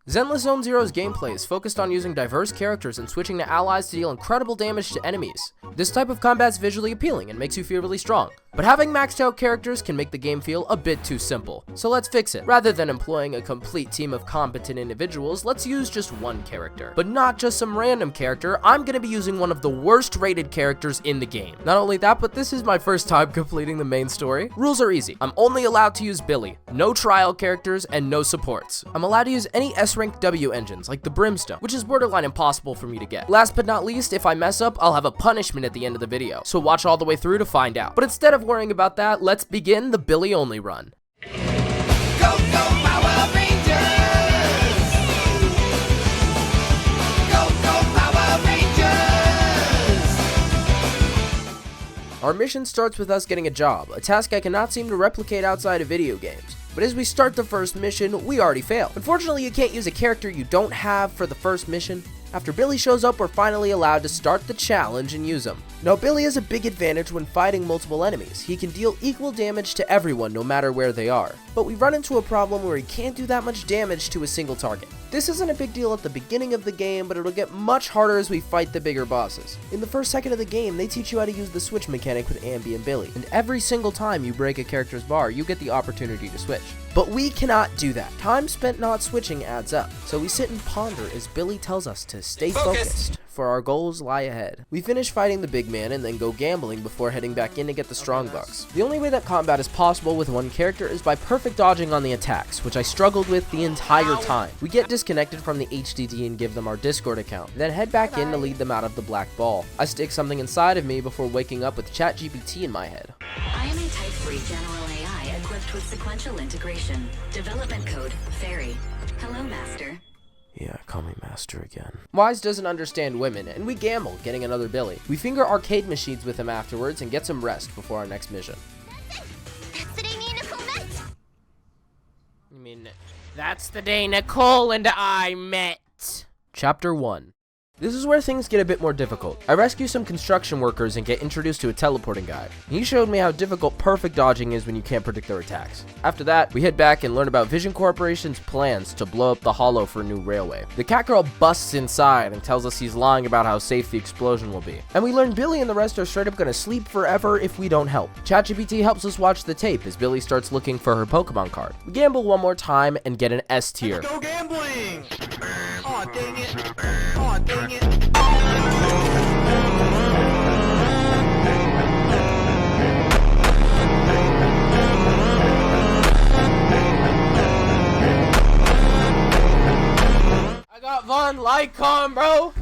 Zenless Zone Zero's gameplay is focused on using diverse characters and switching to allies to deal incredible damage to enemies. This type of combat is visually appealing and makes you feel really strong, but having maxed out characters can make the game feel a bit too simple. So let's fix it. Rather than employing a complete team of competent individuals, let's use just one character. But not just some random character, I'm gonna be using one of the worst rated characters in the game. Not only that, but this is my first time completing the main story. Rules are easy. I'm only allowed to use Billy, no trial characters, and no supports. I'm allowed to use any S-rank W engines, like the Brimstone, which is borderline impossible for me to get. Last but not least, if I mess up, I'll have a punishment at the end of the video, so watch all the way through to find out. But instead of worrying about that, let's begin the Billy only run. Go, go, Power Rangers! Go, go, Power Rangers! Our mission starts with us getting a job, a task I cannot seem to replicate outside of video games. But as we start the first mission, we already fail. Unfortunately, you can't use a character you don't have for the first mission. After Billy shows up, we're finally allowed to start the challenge and use him. Now, Billy has a big advantage when fighting multiple enemies. He can deal equal damage to everyone no matter where they are. But we run into a problem where he can't do that much damage to a single target. This isn't a big deal at the beginning of the game, but it'll get much harder as we fight the bigger bosses. In the first second of the game, they teach you how to use the switch mechanic with Ambi and Billy, and every single time you break a character's bar, you get the opportunity to switch. But we cannot do that. Time spent not switching adds up, so we sit and ponder as Billy tells us to stay focused, for our goals lie ahead. We finish fighting the big man and then go gambling before heading back in to get the strong bucks. The only way that combat is possible with one character is by perfect dodging on the attacks, which I struggled with the entire time. We get disconnected from the HDD and give them our Discord account, then head back in to lead them out of the black ball. I stick something inside of me before waking up with ChatGPT in my head. I am a Type 3 General AI equipped with sequential integration. Development code, Fairy. Hello, Master. Yeah, call me Master again. Wise doesn't understand women, and we gamble, getting another Billy. We finger arcade machines with him afterwards and get some rest before our next mission. That's the day me and Nicole met. You mean, that's the day Nicole and I met. Chapter 1. This is where things get a bit more difficult. I rescue some construction workers and get introduced to a teleporting guy. He showed me how difficult perfect dodging is when you can't predict their attacks. After that, we head back and learn about Vision Corporation's plans to blow up the Hollow for a new railway. The cat girl busts inside and tells us he's lying about how safe the explosion will be. And we learn Billy and the rest are straight up gonna sleep forever if we don't help. ChatGPT helps us watch the tape as Billy starts looking for her Pokemon card. We gamble one more time and get an S tier. Let's go gambling! Aw, dang it! Aw, dang it! I got Von Lycon, bro.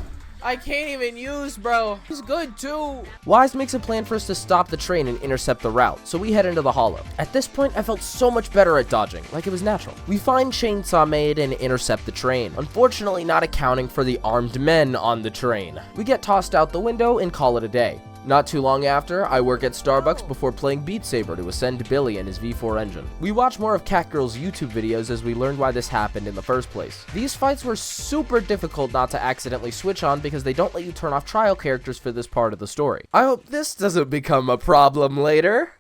I can't even use, bro. He's good too. Wise makes a plan for us to stop the train and intercept the route, so we head into the Hollow. At this point, I felt so much better at dodging, like it was natural. We find Chainsaw Maid and intercept the train, unfortunately not accounting for the armed men on the train. We get tossed out the window and call it a day. Not too long after, I work at Starbucks before playing Beat Saber to ascend Billy and his V4 engine. We watch more of Catgirl's YouTube videos as we learned why this happened in the first place. These fights were super difficult not to accidentally switch on because they don't let you turn off trial characters for this part of the story. I hope this doesn't become a problem later.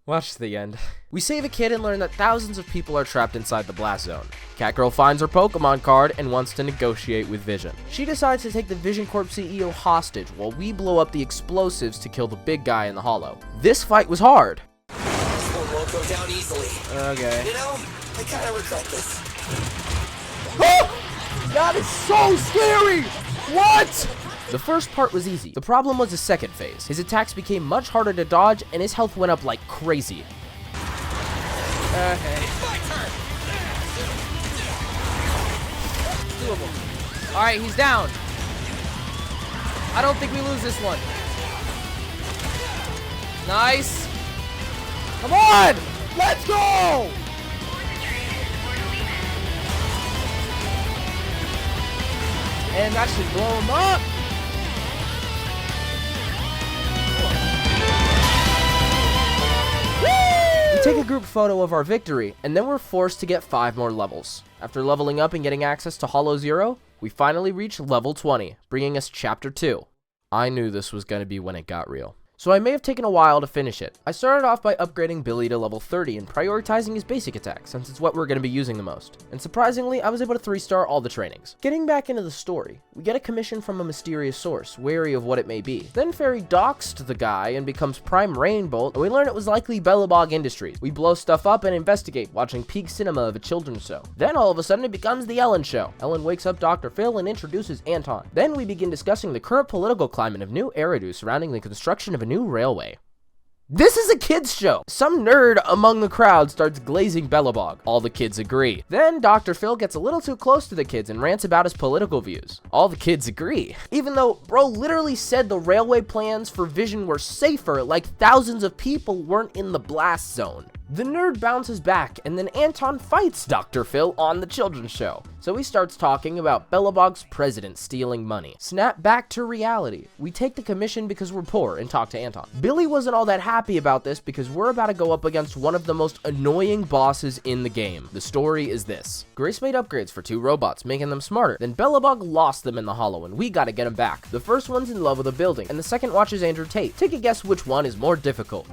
Watch the end. We save a kid and learn that thousands of people are trapped inside the blast zone. Catgirl finds her Pokemon card and wants to negotiate with Vision. She decides to take the Vision Corp CEO hostage while we blow up the explosives to kill the big guy in the Hollow. This fight was hard. This one won't go down easily. Okay. You know, I kind of regret this. Oh! That is so scary! What? The first part was easy. The problem was the second phase. His attacks became much harder to dodge and his health went up like crazy. Okay. Doable. Alright, he's down. I don't think we lose this one. Nice. Come on! Let's go! And that should blow him up. We take a group photo of our victory, and then we're forced to get 5 more levels. After leveling up and getting access to Hollow Zero, we finally reach level 20, bringing us Chapter 2. I knew this was going to be when it got real. so I may have taken a while to finish it. I started off by upgrading Billy to level 30 and prioritizing his basic attack since it's what we're going to be using the most. And surprisingly, I was able to 3-star all the trainings. Getting back into the story, we get a commission from a mysterious source, wary of what it may be. Then Fairy doxed the guy and becomes Prime Rainbolt, and we learn it was likely Bellabog Industries. We blow stuff up and investigate, watching peak cinema of a children's show. Then all of a sudden it becomes the Ellen Show. Ellen wakes up Dr. Phil and introduces Anton. Then we begin discussing the current political climate of New Eridu surrounding the construction of a new railway. This is a kids show. Some nerd among the crowd starts glazing Bellabog. All the kids agree. Then Dr. Phil gets a little too close to the kids and rants about his political views. All the kids agree. Even though bro literally said the railway plans for Vision were safer, like thousands of people weren't in the blast zone. The nerd bounces back, and then Anton fights Dr. Phil on the children's show. So he starts talking about Bellabog's president stealing money. Snap back to reality. We take the commission because we're poor and talk to Anton. Billy wasn't all that happy about this because we're about to go up against one of the most annoying bosses in the game. The story is this. Grace made upgrades for 2 robots, making them smarter. Then Bellabog lost them in the hollow, and we gotta get them back. The first one's in love with a building, and the second watches Andrew Tate. Take a guess which one is more difficult.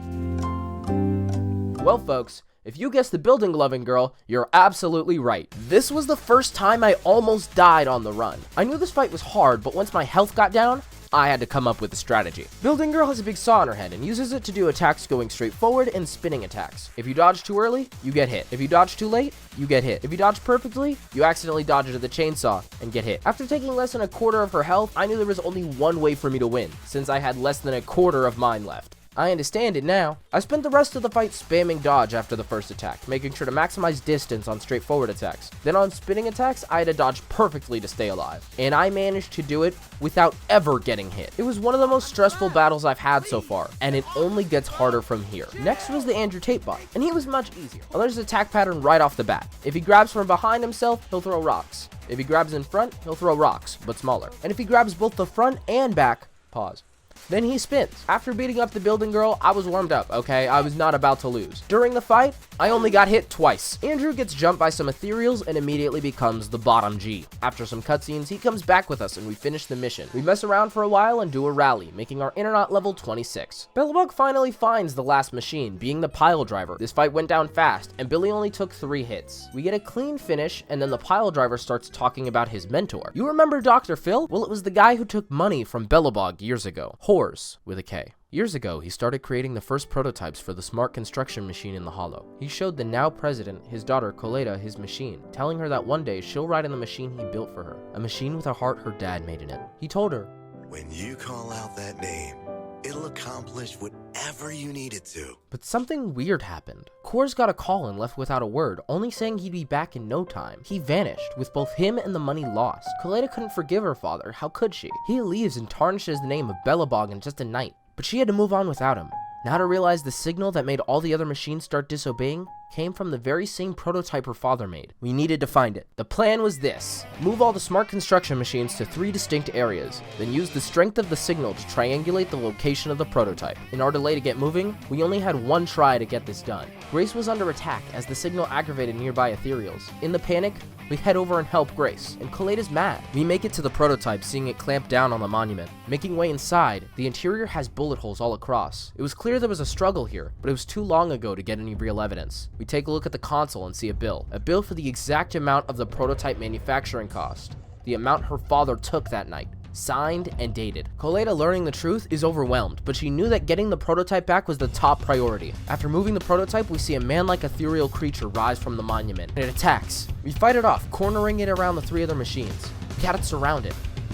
Well, folks, if you guessed the building loving girl, you're absolutely right. This was the first time I almost died on the run. I knew this fight was hard, but once my health got down, I had to come up with a strategy. Building girl has a big saw on her head and uses it to do attacks going straight forward and spinning attacks. If you dodge too early, you get hit. If you dodge too late, you get hit. If you dodge perfectly, you accidentally dodge into the chainsaw and get hit. After taking less than a quarter of her health, I knew there was only one way for me to win, since I had less than a quarter of mine left. I understand it now. I spent the rest of the fight spamming dodge after the first attack, making sure to maximize distance on straightforward attacks. Then on spinning attacks, I had to dodge perfectly to stay alive. And I managed to do it without ever getting hit. It was one of the most stressful battles I've had so far, and it only gets harder from here. Next was the Andrew Tate bot, and he was much easier. I learned his attack pattern right off the bat. If he grabs from behind himself, he'll throw rocks. If he grabs in front, he'll throw rocks, but smaller. And if he grabs both the front and back, pause. Then he spins. After beating up the building girl, I was warmed up, okay? I was not about to lose. During the fight, I only got hit twice. Andrew gets jumped by some ethereals and immediately becomes the bottom G. After some cutscenes, he comes back with us and we finish the mission. We mess around for a while and do a rally, making our Internaut level 26. Bellabog finally finds the last machine, being the pile driver. This fight went down fast, and Billy only took 3 hits. We get a clean finish, and then the pile driver starts talking about his mentor. You remember Dr. Phil? Well, it was the guy who took money from Bellabog years ago. Horse with a K. Years ago, he started creating the first prototypes for the smart construction machine in the Hollow. He showed the now president, his daughter Coleta, his machine, telling her that one day she'll ride in the machine he built for her, a machine with a heart her dad made in it. He told her, "When you call out that name, it'll accomplish whatever you need it to." But something weird happened. Kors got a call and left without a word, only saying he'd be back in no time. He vanished, with both him and the money lost. Coleta couldn't forgive her father, how could she? He leaves and tarnishes the name of Bellabog in just a night, but she had to move on without him. Now to realize the signal that made all the other machines start disobeying came from the very same prototype her father made. We needed to find it. The plan was this: move all the smart construction machines to 3 distinct areas, then use the strength of the signal to triangulate the location of the prototype. In our delay to get moving, we only had 1 try to get this done. Grace was under attack as the signal aggravated nearby ethereals. In the panic, we head over and help Grace, and Coleta's mad. We make it to the prototype, seeing it clamped down on the monument. Making way inside, the interior has bullet holes all across. It was clear there was a struggle here, but it was too long ago to get any real evidence. We take a look at the console and see a bill for the exact amount of the prototype manufacturing cost, the amount her father took that night. Signed and dated. Coleta, learning the truth, is overwhelmed, but she knew that getting the prototype back was the top priority. After moving the prototype, we see a man-like ethereal creature rise from the monument, and it attacks. We fight it off, cornering it around the 3 other machines. We had it surrounded.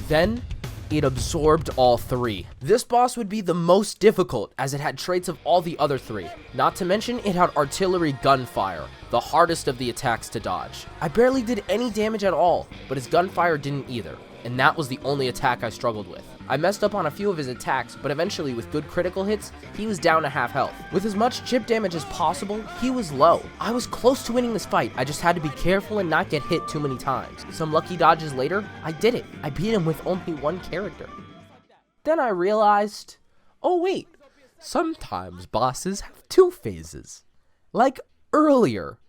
Then, it absorbed all 3. This boss would be the most difficult, as it had traits of all the other 3. Not to mention, it had artillery gunfire, the hardest of the attacks to dodge. I barely did any damage at all, but his gunfire didn't either, and that was the only attack I struggled with. I messed up on a few of his attacks, but eventually with good critical hits, he was down to half health. With as much chip damage as possible, he was low. I was close to winning this fight, I just had to be careful and not get hit too many times. Some lucky dodges later, I did it. I beat him with only 1 character. Then I realized, oh wait, sometimes bosses have 2 phases. Like earlier.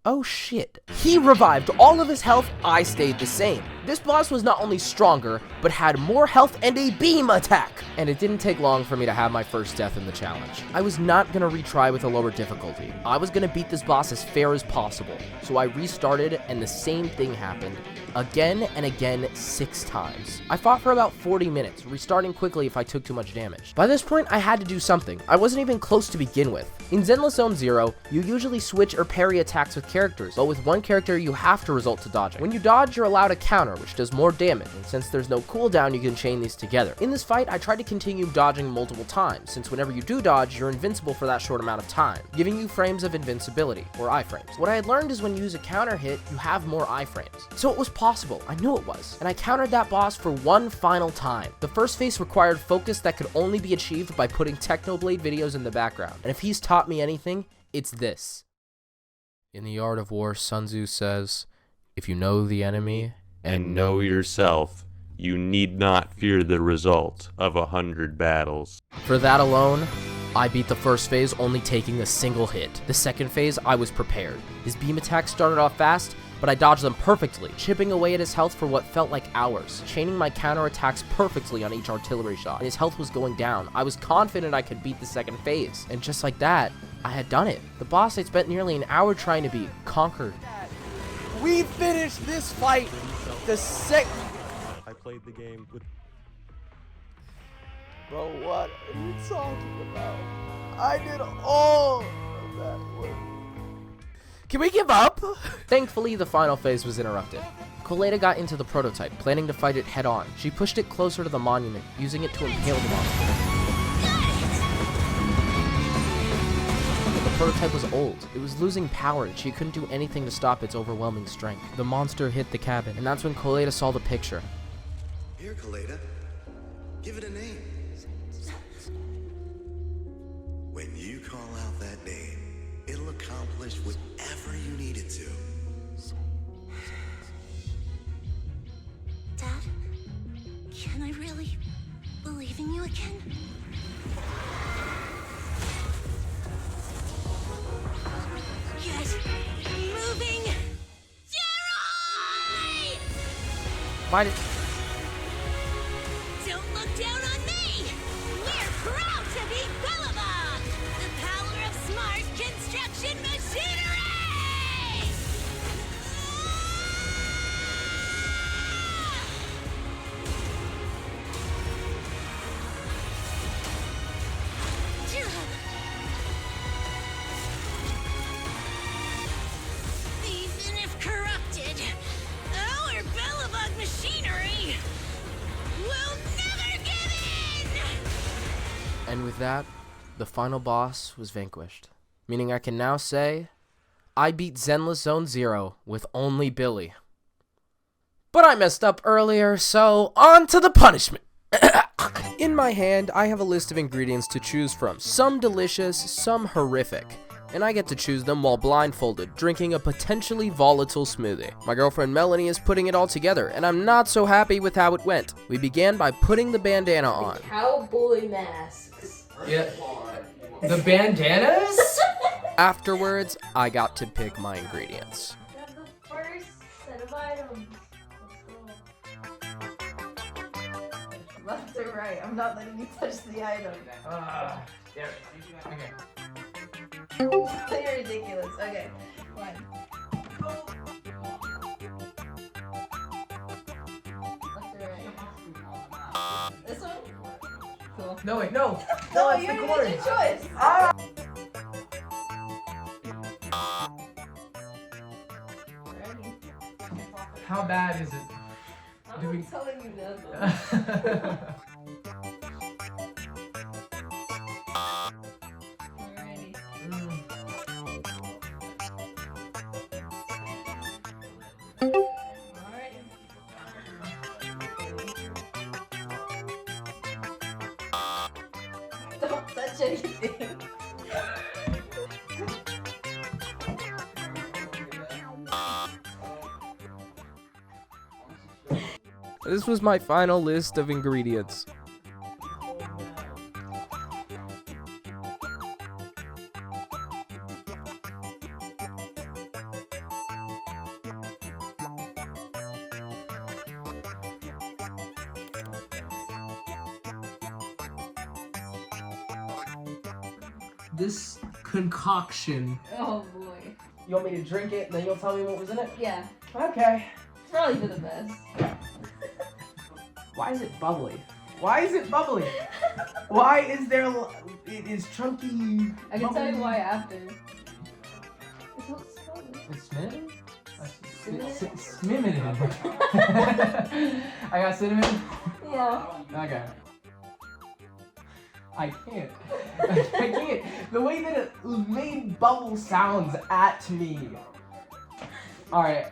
Oh shit. He revived all of his health, I stayed the same. This boss was not only stronger, but had more health and a beam attack. And it didn't take long for me to have my first death in the challenge. I was not gonna retry with a lower difficulty. I was gonna beat this boss as fair as possible. So I restarted and the same thing happened. Again and again 6 times. I fought for about 40 minutes, restarting quickly if I took too much damage. By this point, I had to do something. I wasn't even close to begin with. In Zenless Zone Zero, you usually switch or parry attacks with characters, but with one character you have to resort to dodging. When you dodge, you're allowed a counter, which does more damage, and since there's no cooldown, you can chain these together. In this fight, I tried to continue dodging multiple times, since whenever you do dodge, you're invincible for that short amount of time, giving you frames of invincibility, or iframes. What I had learned is when you use a counter hit, you have more iframes. So it was possible, I knew it was, and I countered that boss for one final time. The first phase required focus that could only be achieved by putting Technoblade videos in the background, and if he's taught me anything, it's this. In the art of war, Sun Tzu says, if you know the enemy and know yourself, you need not fear the result of 100 battles. For that alone, I beat the first phase only taking a single hit. The second phase, I was prepared. His beam attacks started off fast, but I dodged them perfectly, chipping away at his health for what felt like hours, chaining my counter attacks perfectly on each artillery shot, and his health was going down. I was confident I could beat the second phase, and just like that, I had done it. The boss I spent nearly an hour trying to beat conquered. We finished this fight the second. I played the game with... Bro, what are you talking about? I did all of that work. Can we give up? Thankfully, the final phase was interrupted. Coleta got into the prototype, planning to fight it head-on. She pushed it closer to the monument, using it to impale the monster. But the prototype was old. It was losing power, and she couldn't do anything to stop its overwhelming strength. The monster hit the cabin, and that's when Coleta saw the picture. Here, Kaleda. Give it a name. When you call out that name, it'll accomplish whatever you need it to. Dad, can I really believe in you again? Get moving! Jerry! Why did... Don't look down on me! We're proud to be Billabong! The power of smart construction machinery! Even if corrupted, our Billabong machinery will never give in! And with that, the final boss was vanquished. Meaning I can now say, I beat Zenless Zone Zero with only Billy. But I messed up earlier, so on to the punishment. In my hand, I have a list of ingredients to choose from. Some delicious, some horrific. And I get to choose them while blindfolded, drinking a potentially volatile smoothie. My girlfriend Melanie is putting it all together, and I'm not so happy with how it went. We began by putting the bandana on. Cowboy masks. Yeah. The bandanas? Afterwards, I got to pick my ingredients. That's the first set of items. Left or right? I'm not letting you touch the item. There. Okay. You're ridiculous. Okay, one. Left or right? This one? Cool. No, wait, no. No, it's you the didn't corn. get your choice. Ready? How bad is it? I'm telling you now. Alrighty. Alright. Don't touch anything. This was my final list of ingredients. this concoction. Oh boy. You want me to drink it and then you'll tell me what was in it? Yeah. Okay. It's probably for the best. Why is it bubbly? Why is it bubbly? Why is there... It is chunky... I can tell you bubbly. why after. It's not smelly. It's cinnamon? Cinnamon? Cinnamon. I got cinnamon? Yeah. Okay. I can't. I can't. The way that it made bubble sounds at me. Alright.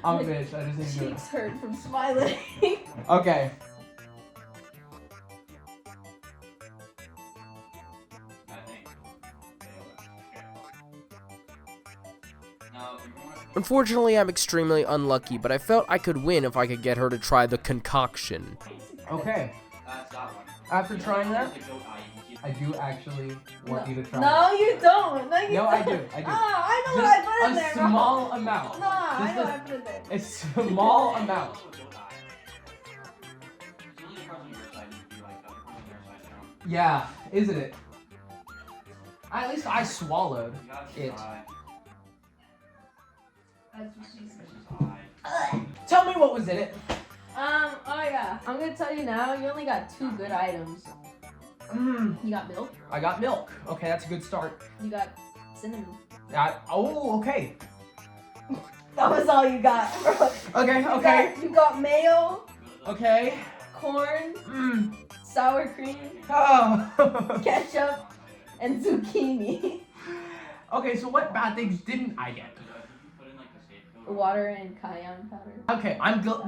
I'm finished. I just need to do it. Cheeks hurt from smiling. Okay. Unfortunately, I'm extremely unlucky, but I felt I could win if I could get her to try the concoction. Okay. After trying that, I do actually want you to try No, you don't. No, you No, don't. I do. I do. Ah, I know what I put in Just there. a small amount. Nah, I Just know what I put in there. a small amount. Yeah, isn't it? At least I swallowed it. That's what she said. Tell me what was in it. Oh yeah. I'm gonna tell you now, you only got 2 good items. You got milk, I got milk. Okay, that's a good start. you got cinnamon. Oh, okay. That was all you got. Okay, You got mayo, okay. corn, sour cream, Oh. ketchup, and zucchini. Okay, so what bad things didn't I get? Water and cayenne powder. Okay,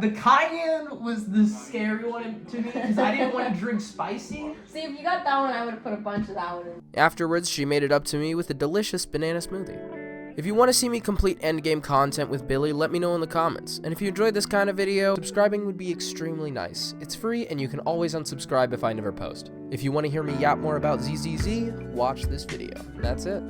the cayenne was the scary one to me because I didn't want to drink spicy. See, if you got that one, I would have put a bunch of that one in. Afterwards, she made it up to me with a delicious banana smoothie. If you want to see me complete endgame content with Billy, let me know in the comments. And if you enjoyed this kind of video, subscribing would be extremely nice. It's free, and you can always unsubscribe if I never post. If you want to hear me yap more about ZZZ, watch this video. And that's it.